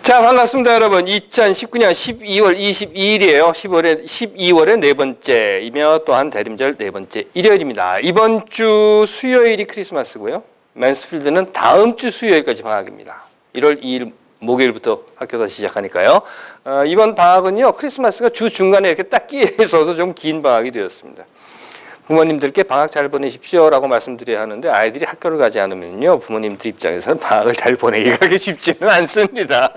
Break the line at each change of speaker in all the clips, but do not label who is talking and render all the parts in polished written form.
자, 반갑습니다, 여러분. 2019년 12월 22일이에요. 12월의 네 번째이며 또한 대림절 네 번째 일요일입니다. 이번 주 수요일이 크리스마스고요. 맨스필드는 다음 주 수요일까지 방학입니다. 1월 2일 목요일부터 학교가 시작하니까요. 이번 방학은요, 크리스마스가 주 중간에 이렇게 딱 끼어 있어서 좀 긴 방학이 되었습니다. 부모님들께 방학 잘 보내십시오라고 말씀드려야 하는데 아이들이 학교를 가지 않으면요, 부모님들 입장에서는 방학을 잘 보내기가 그렇게 쉽지는 않습니다.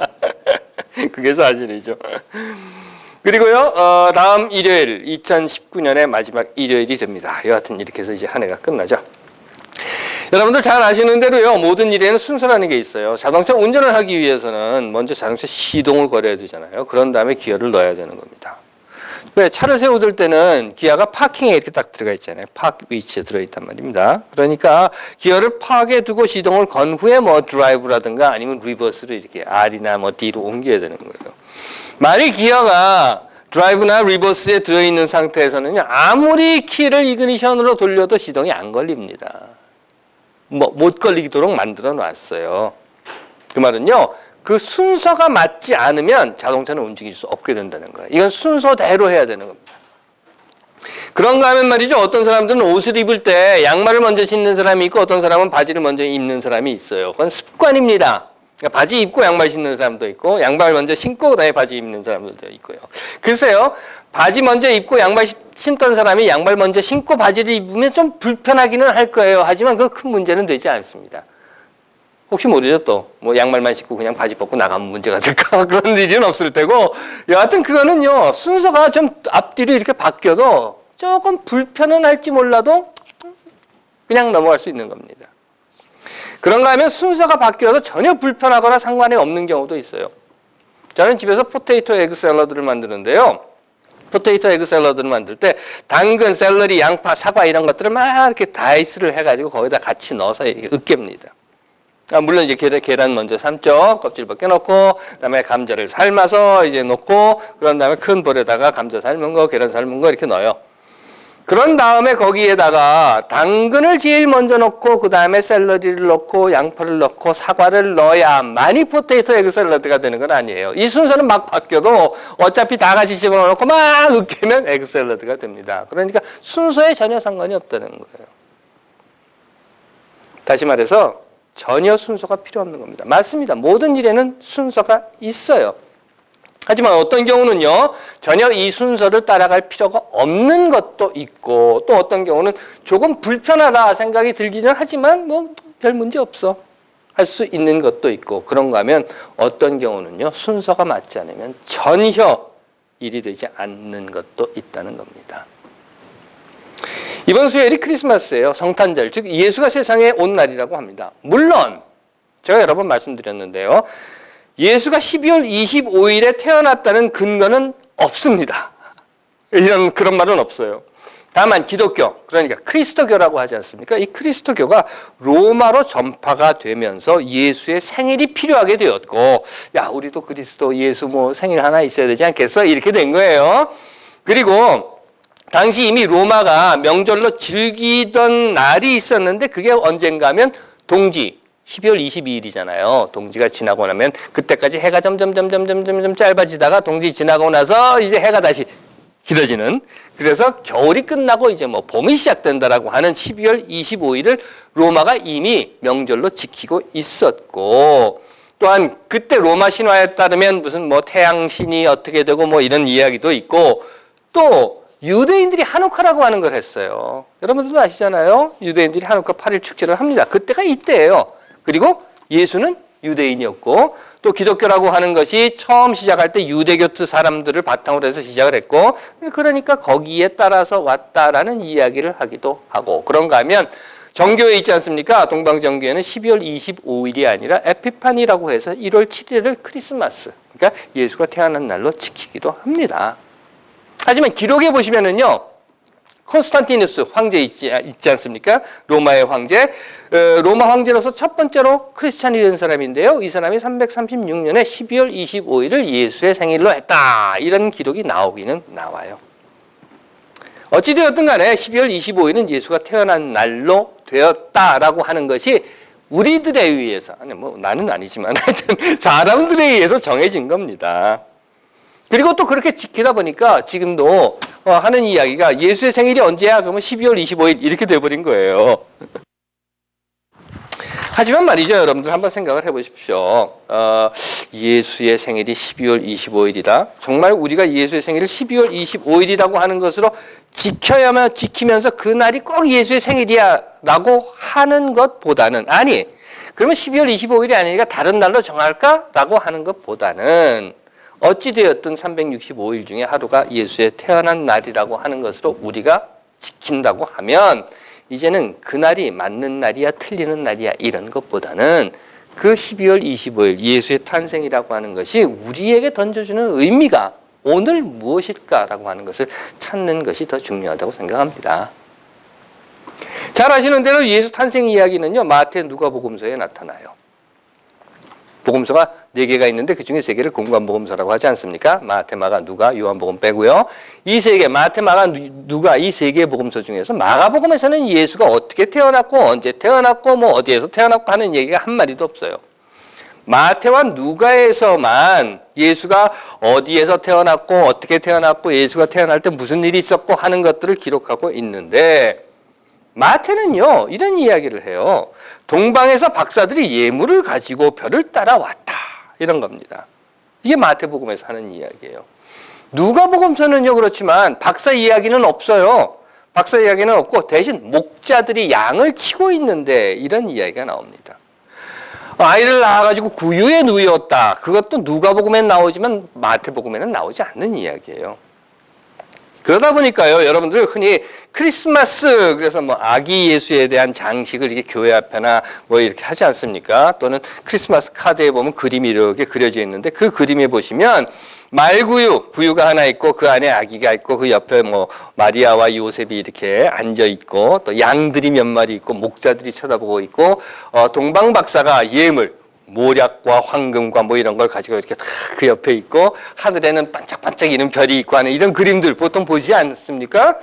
그게 사실이죠. 그리고요, 다음 일요일 2019년의 마지막 일요일이 됩니다. 여하튼 이렇게 해서 이제 한 해가 끝나죠. 여러분들 잘 아시는 대로요, 모든 일에는 순서라는 게 있어요. 자동차 운전을 하기 위해서는 먼저 자동차 시동을 걸어야 되잖아요. 그런 다음에 기어를 넣어야 되는 겁니다. 왜? 차를 세워둘 때는 기어가 파킹에 이렇게 딱 들어가 있잖아요. 파크 위치에 들어있단 말입니다. 그러니까 기어를 파악해 두고 시동을 건 후에 뭐 드라이브라든가 아니면 리버스를 이렇게 R이나 뭐 D로 옮겨야 되는 거예요. 만일 기어가 드라이브나 리버스에 들어있는 상태에서는요, 아무리 키를 이그니션으로 돌려도 시동이 안 걸립니다. 못 걸리도록 만들어 놨어요. 그 말은요, 그 순서가 맞지 않으면 자동차는 움직일 수 없게 된다는 거예요. 이건 순서대로 해야 되는 겁니다. 그런가 하면 말이죠, 어떤 사람들은 옷을 입을 때 양말을 먼저 신는 사람이 있고 어떤 사람은 바지를 먼저 입는 사람이 있어요. 그건 습관입니다. 그러니까 바지 입고 양말 신는 사람도 있고 양말 먼저 신고 그다음에 바지 입는 사람들도 있고요. 글쎄요, 바지 먼저 입고 양말 신던 사람이 양말 먼저 신고 바지를 입으면 좀 불편하기는 할 거예요. 하지만 그 큰 문제는 되지 않습니다. 혹시 모르죠, 또. 뭐 양말만 신고 그냥 바지 벗고 나가면 문제가 될까? 그런 일은 없을 테고. 여하튼 그거는요, 순서가 좀 앞뒤로 이렇게 바뀌어도 조금 불편은 할지 몰라도 그냥 넘어갈 수 있는 겁니다. 그런가 하면 순서가 바뀌어도 전혀 불편하거나 상관이 없는 경우도 있어요. 저는 집에서 포테이토 에그 샐러드를 만드는데요. 포테이토 에그 샐러드를 만들 때 당근, 샐러리, 양파, 사과 이런 것들을 막 이렇게 다이스를 해가지고 거기다 같이 넣어서 이렇게 으깹니다. 물론 이제 계란 먼저 삶죠. 껍질 벗겨놓고, 그다음에 감자를 삶아서 이제 넣고, 그런 다음에 큰 볼에다가 감자 삶은 거, 계란 삶은 거 이렇게 넣어요. 그런 다음에 거기에다가 당근을 제일 먼저 넣고, 그 다음에 샐러리를 넣고, 양파를 넣고, 사과를 넣어야만이 포테이토 에그 샐러드가 되는 건 아니에요. 이 순서는 막 바뀌어도 어차피 다 같이 집어넣고 막 으깨면 에그 샐러드가 됩니다. 그러니까 순서에 전혀 상관이 없다는 거예요. 다시 말해서 전혀 순서가 필요 없는 겁니다. 맞습니다. 모든 일에는 순서가 있어요. 하지만 어떤 경우는요, 전혀 이 순서를 따라갈 필요가 없는 것도 있고, 또 어떤 경우는 조금 불편하다 생각이 들기는 하지만 뭐 별 문제 없어 할 수 있는 것도 있고, 그런가 하면 어떤 경우는요, 순서가 맞지 않으면 전혀 일이 되지 않는 것도 있다는 겁니다. 이번 수요일이 크리스마스예요. 성탄절, 즉 예수가 세상에 온 날이라고 합니다. 물론 제가 여러 번 말씀드렸는데요, 예수가 12월 25일에 태어났다는 근거는 없습니다. 그런 말은 없어요. 다만 기독교, 그러니까 그리스도교라고 하지 않습니까? 이 그리스도교가 로마로 전파가 되면서 예수의 생일이 필요하게 되었고, 야, 우리도 그리스도 예수 뭐 생일 하나 있어야 되지 않겠어? 이렇게 된 거예요. 그리고 당시 이미 로마가 명절로 즐기던 날이 있었는데 그게 언젠가 하면 동지, 12월 22일이잖아요. 동지가 지나고 나면 그때까지 해가 점점 짧아지다가 동지 지나고 나서 이제 해가 다시 길어지는, 그래서 겨울이 끝나고 이제 뭐 봄이 시작된다라고 하는 12월 25일을 로마가 이미 명절로 지키고 있었고, 또한 그때 로마 신화에 따르면 무슨 뭐 태양신이 어떻게 되고 뭐 이런 이야기도 있고, 또 유대인들이 하누카라고 하는 걸 했어요. 여러분들도 아시잖아요. 유대인들이 하누카 8일 축제를 합니다. 그때가 이때예요. 그리고 예수는 유대인이었고, 또 기독교라고 하는 것이 처음 시작할 때 유대교 사람들을 바탕으로 해서 시작을 했고, 그러니까 거기에 따라서 왔다라는 이야기를 하기도 하고, 그런가 하면 정교회 있지 않습니까? 동방정교회는 12월 25일이 아니라 에피파니라고 해서 1월 7일을 크리스마스, 그러니까 예수가 태어난 날로 지키기도 합니다. 하지만 기록에 보시면은요, 콘스탄티누스 황제 있지 않습니까? 로마의 황제. 로마 황제로서 첫 번째로 크리스찬이 된 사람인데요. 이 사람이 336년에 12월 25일을 예수의 생일로 했다. 이런 기록이 나오기는 나와요. 어찌되었든 간에 12월 25일은 예수가 태어난 날로 되었다라고 하는 것이 우리들에 의해서, 아니 뭐 나는 아니지만 하여튼 사람들에 의해서 정해진 겁니다. 그리고 또 그렇게 지키다 보니까 지금도 하는 이야기가 예수의 생일이 언제야? 그러면 12월 25일 이렇게 돼버린 거예요. 하지만 말이죠, 여러분들 한번 생각을 해보십시오. 예수의 생일이 12월 25일이다. 정말 우리가 예수의 생일을 12월 25일이라고 하는 것으로 지키면서 그날이 꼭 예수의 생일이야 라고 하는 것보다는, 아니 그러면 12월 25일이 아니니까 다른 날로 정할까? 라고 하는 것보다는 어찌되었든 365일 중에 하루가 예수의 태어난 날이라고 하는 것으로 우리가 지킨다고 하면 이제는 그날이 맞는 날이야 틀리는 날이야 이런 것보다는 그 12월 25일 예수의 탄생이라고 하는 것이 우리에게 던져주는 의미가 오늘 무엇일까라고 하는 것을 찾는 것이 더 중요하다고 생각합니다. 잘 아시는 대로 예수 탄생 이야기는요, 마태, 누가복음서에 나타나요. 복음서가 4개가 있는데 그중에 3개를 공관복음서라고 하지 않습니까? 마태, 마가, 누가, 요한복음 빼고요. 이 3개, 마태, 마가, 누가 이 3개의 복음서 중에서 마가복음에서는 예수가 어떻게 태어났고 언제 태어났고 뭐 어디에서 태어났고 하는 얘기가 한 마디도 없어요. 마태와 누가에서만 예수가 어디에서 태어났고 어떻게 태어났고 예수가 태어날 때 무슨 일이 있었고 하는 것들을 기록하고 있는데 마태는요 이런 이야기를 해요. 동방에서 박사들이 예물을 가지고 별을 따라왔다 이런 겁니다. 이게 마태복음에서 하는 이야기예요. 누가복음서는요 그렇지만 박사 이야기는 없어요. 박사 이야기는 없고 대신 목자들이 양을 치고 있는데 이런 이야기가 나옵니다. 아이를 낳아가지고 구유에 누였다. 그것도 누가복음엔 나오지만 마태복음에는 나오지 않는 이야기예요. 그러다 보니까요, 여러분들 흔히 크리스마스, 그래서 뭐 아기 예수에 대한 장식을 이렇게 교회 앞에나 뭐 이렇게 하지 않습니까? 또는 크리스마스 카드에 보면 그림이 이렇게 그려져 있는데 그 그림에 보시면 말구유, 구유가 하나 있고 그 안에 아기가 있고 그 옆에 뭐 마리아와 요셉이 이렇게 앉아 있고 또 양들이 몇 마리 있고 목자들이 쳐다보고 있고 동방박사가 예물, 모략과 황금과 뭐 이런 걸 가지고 이렇게 다 그 옆에 있고 하늘에는 반짝반짝이는 별이 있고 하는 이런 그림들 보통 보지 않습니까?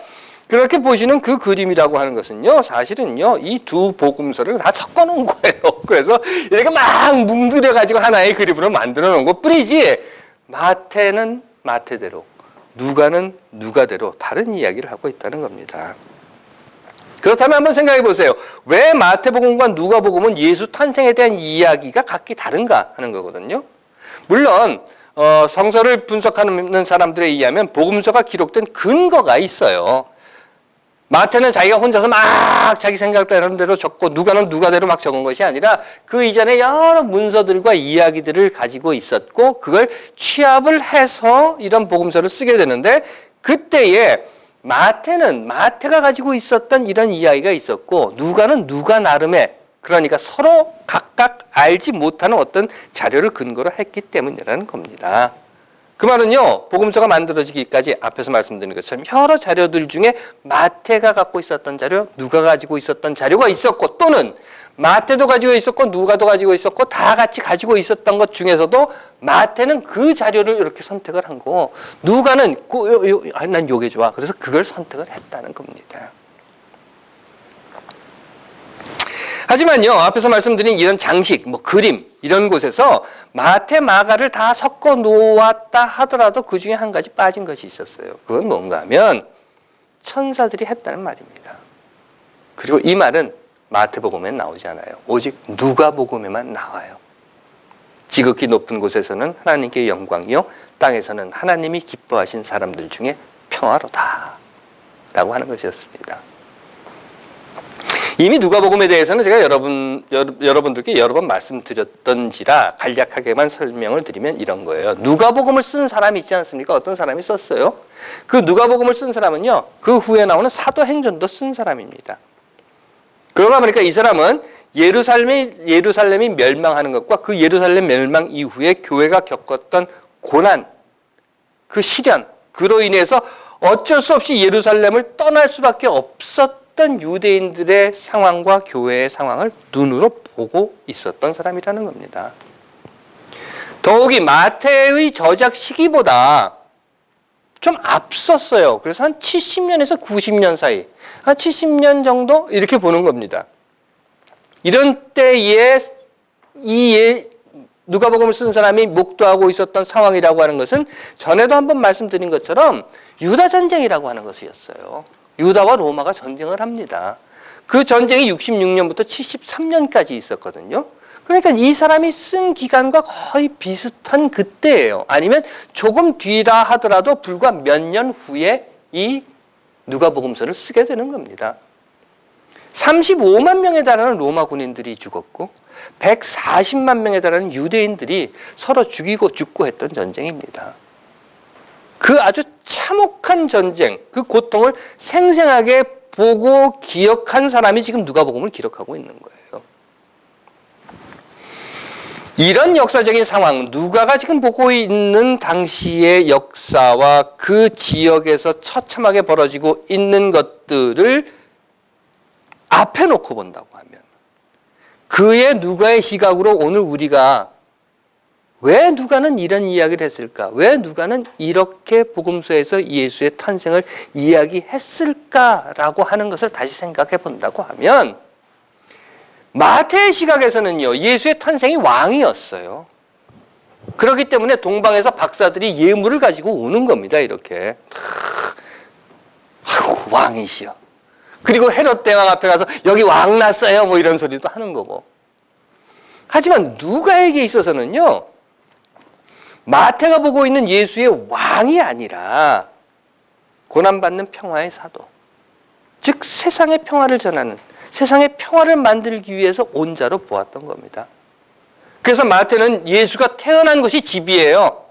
그렇게 보시는 그 그림이라고 하는 것은요 사실은요 이 두 복음서를 다 섞어 놓은 거예요. 그래서 이렇게 막 뭉들여 가지고 하나의 그림으로 만들어 놓은 것 뿐이지 마태는 마태대로 누가는 누가대로 다른 이야기를 하고 있다는 겁니다. 그렇다면 한번 생각해 보세요. 왜 마태복음과 누가복음은 예수 탄생에 대한 이야기가 각기 다른가 하는 거거든요. 물론 성서를 분석하는 사람들에 의하면 복음서가 기록된 근거가 있어요. 마태는 자기가 혼자서 막 자기 생각대로 대로 적고 누가는 누가대로 막 적은 것이 아니라 그 이전에 여러 문서들과 이야기들을 가지고 있었고 그걸 취합을 해서 이런 복음서를 쓰게 되는데 그때에 마태는 마태가 가지고 있었던 이런 이야기가 있었고 누가는 누가 나름의 그러니까 서로 각각 알지 못하는 어떤 자료를 근거로 했기 때문이라는 겁니다. 그 말은요 복음서가 만들어지기까지 앞에서 말씀드린 것처럼 여러 자료들 중에 마태가 갖고 있었던 자료, 누가 가지고 있었던 자료가 있었고 또는 마태도 가지고 있었고 누가도 가지고 있었고 다 같이 가지고 있었던 것 중에서도 마태는 그 자료를 이렇게 선택을 한 거고 누가는 난 요게 좋아 그래서 그걸 선택을 했다는 겁니다. 하지만요 앞에서 말씀드린 이런 장식, 뭐 그림 이런 곳에서 마태, 마가를 다 섞어 놓았다 하더라도 그 중에 한 가지 빠진 것이 있었어요. 그건 뭔가 하면 천사들이 했다는 말입니다. 그리고 이 말은 마태복음엔 나오지 않아요. 오직 누가복음에만 나와요. 지극히 높은 곳에서는 하나님께 영광이요 땅에서는 하나님이 기뻐하신 사람들 중에 평화로다 라고 하는 것이었습니다. 이미 누가복음에 대해서는 제가 여러분들께 여러 번 말씀드렸던지라 간략하게만 설명을 드리면 이런 거예요. 누가복음을 쓴 사람이 있지 않습니까? 어떤 사람이 썼어요? 그 누가복음을 쓴 사람은요 그 후에 나오는 사도행전도 쓴 사람입니다. 그러다 보니까 이 사람은 예루살렘이 멸망하는 것과 그 예루살렘 멸망 이후에 교회가 겪었던 고난, 그 시련, 그로 인해서 어쩔 수 없이 예루살렘을 떠날 수밖에 없었던 유대인들의 상황과 교회의 상황을 눈으로 보고 있었던 사람이라는 겁니다. 더욱이 마태의 저작 시기보다 좀 앞섰어요. 그래서 한 70년에서 90년 사이, 한 70년 정도 이렇게 보는 겁니다. 이런 때에 누가복음을 쓴 사람이 목도하고 있었던 상황이라고 하는 것은 전에도 한번 말씀드린 것처럼 유다 전쟁이라고 하는 것이었어요. 유다와 로마가 전쟁을 합니다. 그 전쟁이 66년부터 73년까지 있었거든요. 그러니까 이 사람이 쓴 기간과 거의 비슷한 그때예요. 아니면 조금 뒤라 하더라도 불과 몇 년 후에 이 누가복음서를 쓰게 되는 겁니다. 35만 명에 달하는 로마 군인들이 죽었고 140만 명에 달하는 유대인들이 서로 죽고 했던 전쟁입니다. 그 아주 참혹한 전쟁, 그 고통을 생생하게 보고 기억한 사람이 지금 누가복음을 기록하고 있는 거예요. 이런 역사적인 상황, 누가가 지금 보고 있는 당시의 역사와 그 지역에서 처참하게 벌어지고 있는 것들을 앞에 놓고 본다고 하면 그의 누가의 시각으로 오늘 우리가 왜 누가는 이런 이야기를 했을까? 왜 누가는 이렇게 복음서에서 예수의 탄생을 이야기했을까라고 하는 것을 다시 생각해 본다고 하면 마태의 시각에서는요, 예수의 탄생이 왕이었어요. 그렇기 때문에 동방에서 박사들이 예물을 가지고 오는 겁니다, 이렇게. 아이고, 왕이시여. 그리고 헤롯 대왕 앞에 가서 여기 왕 났어요, 뭐 이런 소리도 하는 거고. 하지만 누가에게 있어서는요, 마태가 보고 있는 예수의 왕이 아니라 고난받는 평화의 사도. 즉, 세상의 평화를 전하는, 세상의 평화를 만들기 위해서 온 자로 보았던 겁니다. 그래서 마태는 예수가 태어난 곳이 집이에요.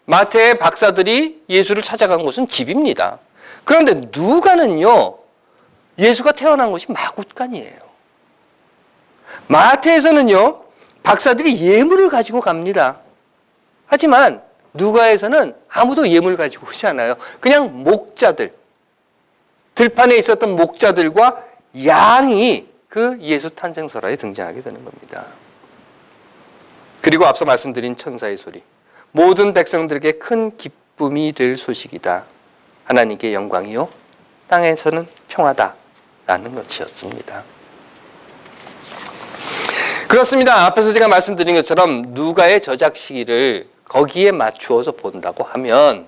마태의 박사들이 예수를 찾아간 곳은 집입니다. 그런데 누가는요, 예수가 태어난 곳이 마굿간이에요. 마태에서는요, 박사들이 예물을 가지고 갑니다. 하지만 누가에서는 아무도 예물 가지고 오지 않아요. 그냥 목자들, 들판에 있었던 목자들과 양이 그 예수 탄생설화에 등장하게 되는 겁니다. 그리고 앞서 말씀드린 천사의 소리, 모든 백성들에게 큰 기쁨이 될 소식이다. 하나님께 영광이요, 땅에서는 평화다. 라는 것이었습니다. 그렇습니다. 앞에서 제가 말씀드린 것처럼 누가의 저작 시기를 거기에 맞추어서 본다고 하면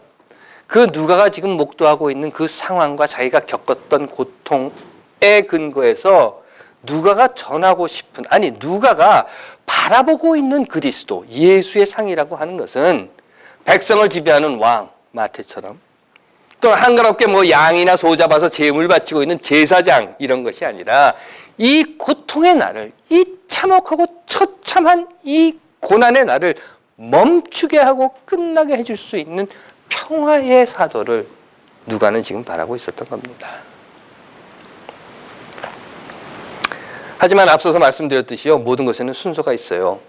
그 누가가 지금 목도하고 있는 그 상황과 자기가 겪었던 고통에 근거해서 누가가 전하고 싶은, 아니 누가가 바라보고 있는 그리스도, 예수의 상이라고 하는 것은 백성을 지배하는 왕, 마태처럼 또 한가롭게 뭐 양이나 소 잡아서 제물 바치고 있는 제사장 이런 것이 아니라 이 고통의 날을, 이 참혹하고 처참한 이 고난의 날을 멈추게 하고 끝나게 해줄 수 있는 평화의 사도를 누가는 지금 바라고 있었던 겁니다. 하지만 앞서서 말씀드렸듯이요, 모든 것에는 순서가 있어요.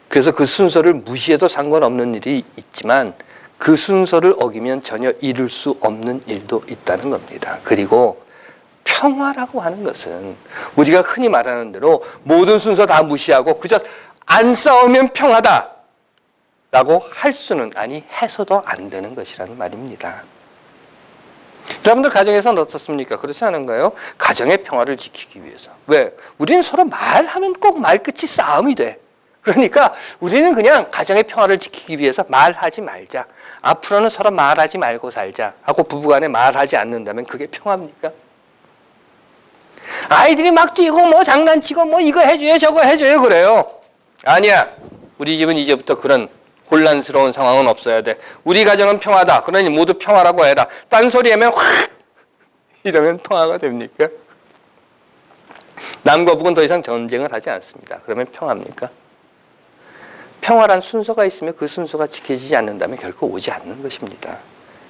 그래서 그 순서를 무시해도 상관없는 일이 있지만 그 순서를 어기면 전혀 이룰 수 없는 일도 있다는 겁니다. 그리고 평화라고 하는 것은 우리가 흔히 말하는 대로 모든 순서 다 무시하고 그저 안 싸우면 평화다 라고 할 수는, 아니 해서도 안 되는 것이라는 말입니다. 여러분들 가정에서는 어떻습니까? 그렇지 않은가요? 가정의 평화를 지키기 위해서. 왜? 우리는 서로 말하면 꼭 말끝이 싸움이 돼. 그러니까 우리는 그냥 가정의 평화를 지키기 위해서 말하지 말자. 앞으로는 서로 말하지 말고 살자 하고 부부간에 말하지 않는다면 그게 평화입니까? 아이들이 막 뛰고 뭐 장난치고 뭐 이거 해줘요 저거 해줘요 그래요. 아니야. 우리 집은 이제부터 그런 혼란스러운 상황은 없어야 돼. 우리 가정은 평화다. 그러니 모두 평화라고 해라. 딴소리하면 확 이러면 평화가 됩니까? 남과 북은 더 이상 전쟁을 하지 않습니다. 그러면 평화입니까? 평화란 순서가 있으면 그 순서가 지켜지지 않는다면 결코 오지 않는 것입니다.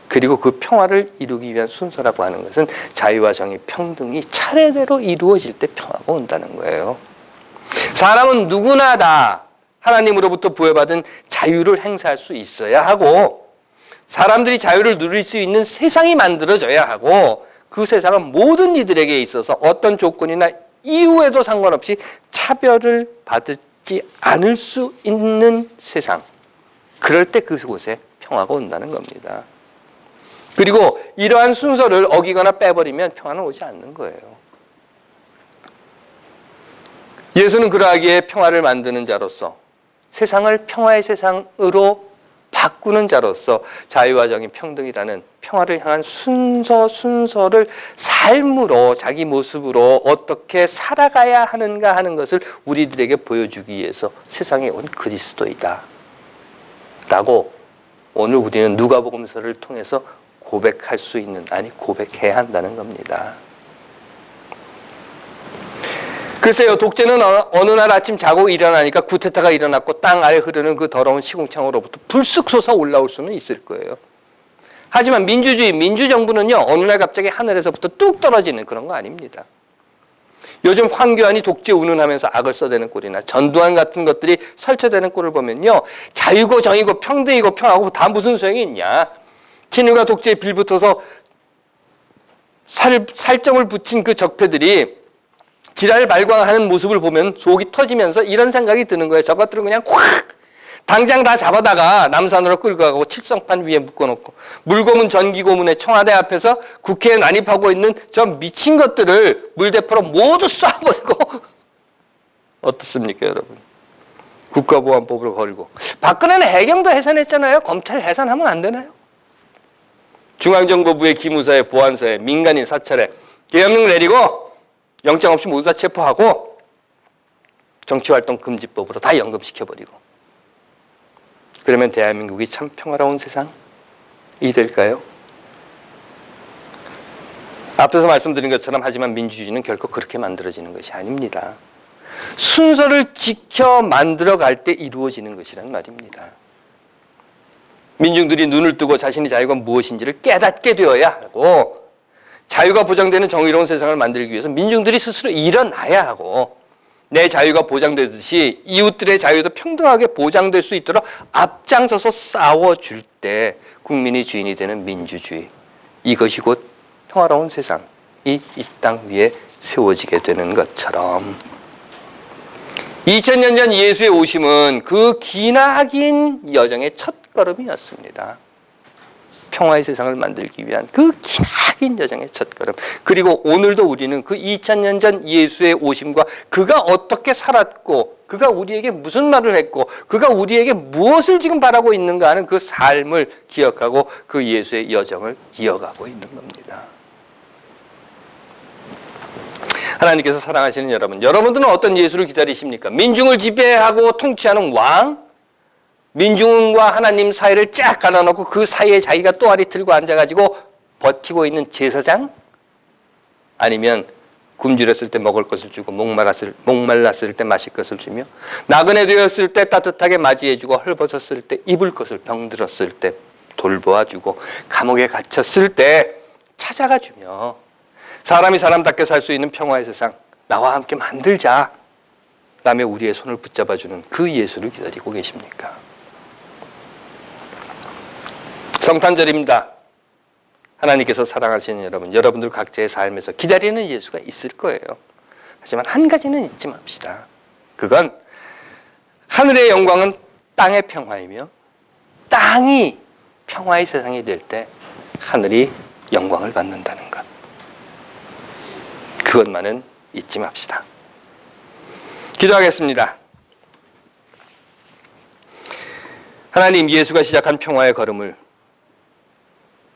그리고 그 평화를 이루기 위한 순서라고 하는 것은 자유와 정의, 평등이 차례대로 이루어질 때 평화가 온다는 거예요. 사람은 누구나 다 하나님으로부터 부여받은 자유를 행사할 수 있어야 하고 사람들이 자유를 누릴 수 있는 세상이 만들어져야 하고 그 세상은 모든 이들에게 있어서 어떤 조건이나 이유에도 상관없이 차별을 받지 않을 수 있는 세상. 그럴 때 그곳에 평화가 온다는 겁니다. 그리고 이러한 순서를 어기거나 빼버리면 평화는 오지 않는 거예요. 예수는 그러하기에 평화를 만드는 자로서 세상을 평화의 세상으로 바꾸는 자로서 자유와 정의, 평등이라는 평화를 향한 순서를 삶으로 자기 모습으로 어떻게 살아가야 하는가 하는 것을 우리들에게 보여주기 위해서 세상에 온 그리스도이다 라고 오늘 우리는 누가복음서를 통해서 고백할 수 있는, 아니 고백해야 한다는 겁니다. 글쎄요, 독재는 어느 날 아침 자고 일어나니까 구테타가 일어났고 땅 아래 흐르는 그 더러운 시궁창으로부터 불쑥 솟아 올라올 수는 있을 거예요. 하지만 민주주의, 민주정부는요, 어느 날 갑자기 하늘에서부터 뚝 떨어지는 그런 거 아닙니다. 요즘 황교안이 독재 운운하면서 악을 써대는 꼴이나 전두환 같은 것들이 설치되는 꼴을 보면요, 자유고 정의고 평등이고 평화고 다 무슨 소용이 있냐. 친일과 독재에 빌붙어서 살점을 붙인 그 적폐들이 지랄 발광하는 모습을 보면 속이 터지면서 이런 생각이 드는 거예요. 저것들은 그냥 확 당장 다 잡아다가 남산으로 끌고 가고 칠성판 위에 묶어놓고 물고문 전기고문의 청와대 앞에서 국회에 난입하고 있는 저 미친 것들을 물대포로 모두 쏴버리고 어떻습니까, 여러분? 국가보안법을 걸고 박근혜는 해경도 해산했잖아요. 검찰 해산하면 안 되나요? 중앙정보부의 기무사에 보안사에 민간인 사찰에 계엄령 내리고 영장 없이 모두 다 체포하고 정치활동 금지법으로 다 연금시켜버리고 그러면 대한민국이 참 평화로운 세상이 될까요? 앞에서 말씀드린 것처럼 하지만 민주주의는 결코 그렇게 만들어지는 것이 아닙니다. 순서를 지켜 만들어갈 때 이루어지는 것이란 말입니다. 민중들이 눈을 뜨고 자신의 자유가 무엇인지를 깨닫게 되어야 하고 자유가 보장되는 정의로운 세상을 만들기 위해서 민중들이 스스로 일어나야 하고 내 자유가 보장되듯이 이웃들의 자유도 평등하게 보장될 수 있도록 앞장서서 싸워줄 때 국민이 주인이 되는 민주주의, 이것이 곧 평화로운 세상이 이 땅 위에 세워지게 되는 것처럼 2000년 전 예수의 오심은 그 기나긴 여정의 첫걸음이었습니다. 평화의 세상을 만들기 위한 그 기나긴 여정의 첫걸음. 그리고 오늘도 우리는 그 2000년 전 예수의 오심과 그가 어떻게 살았고 그가 우리에게 무슨 말을 했고 그가 우리에게 무엇을 지금 바라고 있는가 하는 그 삶을 기억하고 그 예수의 여정을 이어가고 있는 겁니다. 하나님께서 사랑하시는 여러분, 여러분들은 어떤 예수를 기다리십니까? 민중을 지배하고 통치하는 왕? 민중과 하나님 사이를 쫙 갈라놓고 그 사이에 자기가 또아리 틀고 앉아가지고 버티고 있는 제사장? 아니면 굶주렸을 때 먹을 것을 주고 목말랐을 때 마실 것을 주며 나그네 되었을 때 따뜻하게 맞이해주고 헐벗었을 때 입을 것을 병들었을 때 돌보아주고 감옥에 갇혔을 때 찾아가 주며 사람이 사람답게 살 수 있는 평화의 세상 나와 함께 만들자 라며 우리의 손을 붙잡아주는 그 예수를 기다리고 계십니까? 성탄절입니다. 하나님께서 사랑하시는 여러분, 여러분들 각자의 삶에서 기다리는 예수가 있을 거예요. 하지만 한 가지는 잊지 맙시다. 그건 하늘의 영광은 땅의 평화이며 땅이 평화의 세상이 될 때 하늘이 영광을 받는다는 것. 그것만은 잊지 맙시다. 기도하겠습니다. 하나님, 예수가 시작한 평화의 걸음을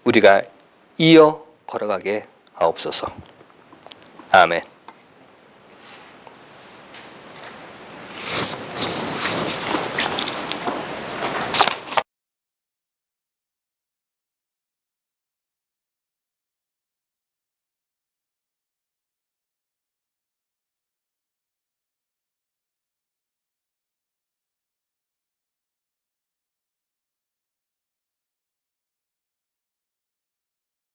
우리가 이어 걸어가게 하옵소서. 아멘.